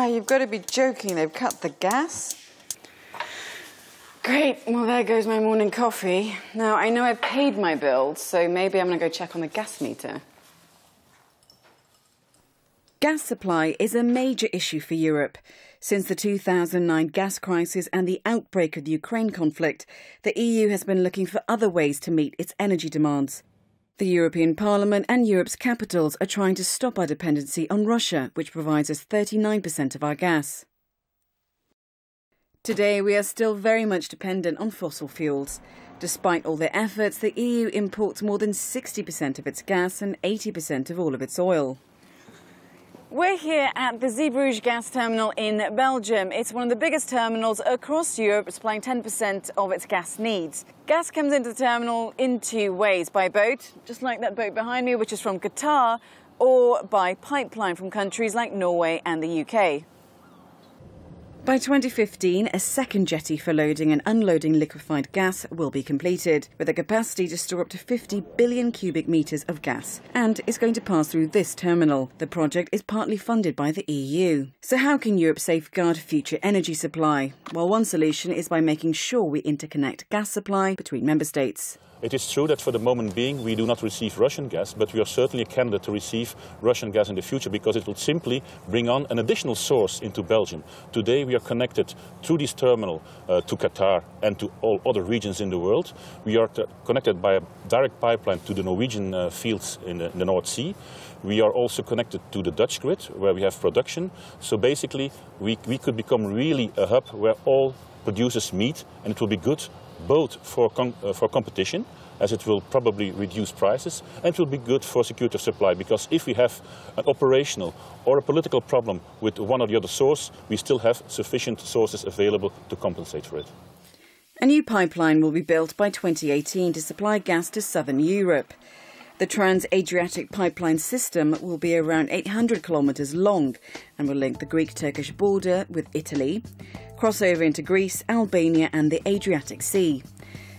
You've got to be joking. They've cut the gas? Great. Well, there goes my morning coffee. Now, I know I've paid my bills, so maybe I'm going to go check on the gas meter. Gas supply is a major issue for Europe. Since the 2009 gas crisis and the outbreak of the Ukraine conflict, the EU has been looking for other ways to meet its energy demands. The European Parliament and Europe's capitals are trying to stop our dependency on Russia, which provides us 39% of our gas. Today, we are still very much dependent on fossil fuels. Despite all their efforts, the EU imports more than 60% of its gas and 80% of all of its oil. We're here at the Zeebrugge gas terminal in Belgium. It's one of the biggest terminals across Europe, supplying 10% of its gas needs. Gas comes into the terminal in two ways: by boat, just like that boat behind me, which is from Qatar, or by pipeline from countries like Norway and the UK. By 2015, a second jetty for loading and unloading liquefied gas will be completed, with a capacity to store up to 50 billion cubic metres of gas, and is going to pass through this terminal. The project is partly funded by the EU. So how can Europe safeguard future energy supply? Well, one solution is by making sure we interconnect gas supply between member states. It is true that for the moment being we do not receive Russian gas, but we are certainly a candidate to receive Russian gas in the future because it will simply bring on an additional source into Belgium. Today we are connected through this terminal to Qatar and to all other regions in the world. We are connected by a direct pipeline to the Norwegian fields in the North Sea. We are also connected to the Dutch grid where we have production. So basically we could become really a hub where all producers meet, and it will be good both for competition, as it will probably reduce prices, and it will be good for security of supply, because if we have an operational or a political problem with one or the other source, we still have sufficient sources available to compensate for it. A new pipeline will be built by 2018 to supply gas to southern Europe. The Trans-Adriatic pipeline system will be around 800 kilometres long and will link the Greek-Turkish border with Italy, cross over into Greece, Albania and the Adriatic Sea.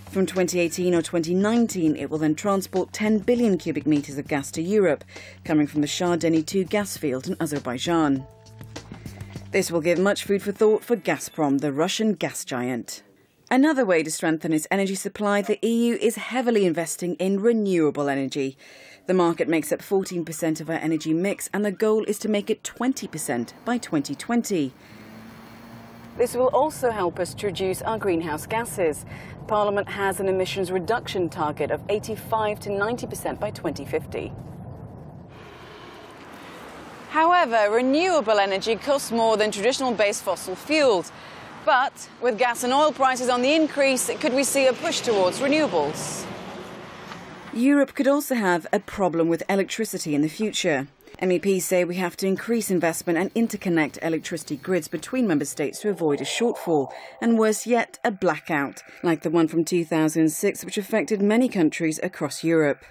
From 2018 or 2019, it will then transport 10 billion cubic metres of gas to Europe, coming from the Shah Deni 2 gas field in Azerbaijan. This will give much food for thought for Gazprom, the Russian gas giant. Another way to strengthen its energy supply, the EU is heavily investing in renewable energy. The market makes up 14% of our energy mix, and the goal is to make it 20% by 2020. This will also help us to reduce our greenhouse gases. Parliament has an emissions reduction target of 85 to 90% by 2050. However, renewable energy costs more than traditional-based fossil fuels. But with gas and oil prices on the increase, could we see a push towards renewables? Europe could also have a problem with electricity in the future. MEPs say we have to increase investment and interconnect electricity grids between member states to avoid a shortfall, and worse yet, a blackout, like the one from 2006, which affected many countries across Europe.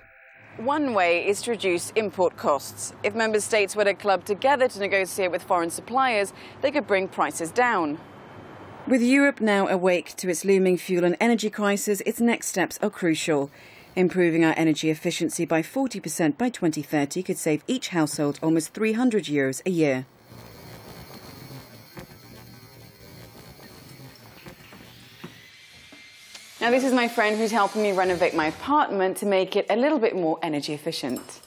One way is to reduce import costs. If member states were to club together to negotiate with foreign suppliers, they could bring prices down. With Europe now awake to its looming fuel and energy crisis, its next steps are crucial. Improving our energy efficiency by 40% by 2030 could save each household almost €300 a year. Now, this is my friend who's helping me renovate my apartment to make it a little bit more energy efficient.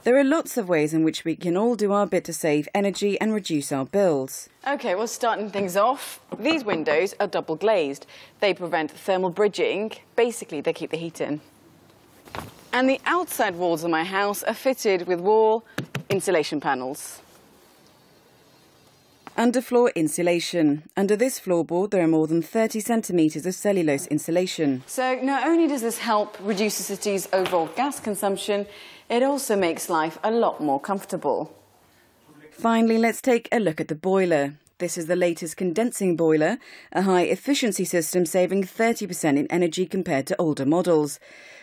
There are lots of ways in which we can all do our bit to save energy and reduce our bills. OK, well, starting things off, these windows are double glazed. They prevent thermal bridging. Basically, they keep the heat in. And the outside walls of my house are fitted with wall insulation panels. Underfloor insulation. Under this floorboard, there are more than 30 centimetres of cellulose insulation. So not only does this help reduce the city's overall gas consumption, it also makes life a lot more comfortable. Finally, let's take a look at the boiler. This is the latest condensing boiler, a high-efficiency system saving 30% in energy compared to older models.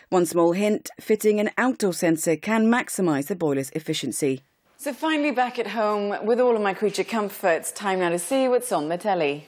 One small hint, fitting an outdoor sensor can maximise the boiler's efficiency. So finally back at home with all of my creature comforts, time now to see what's on the telly.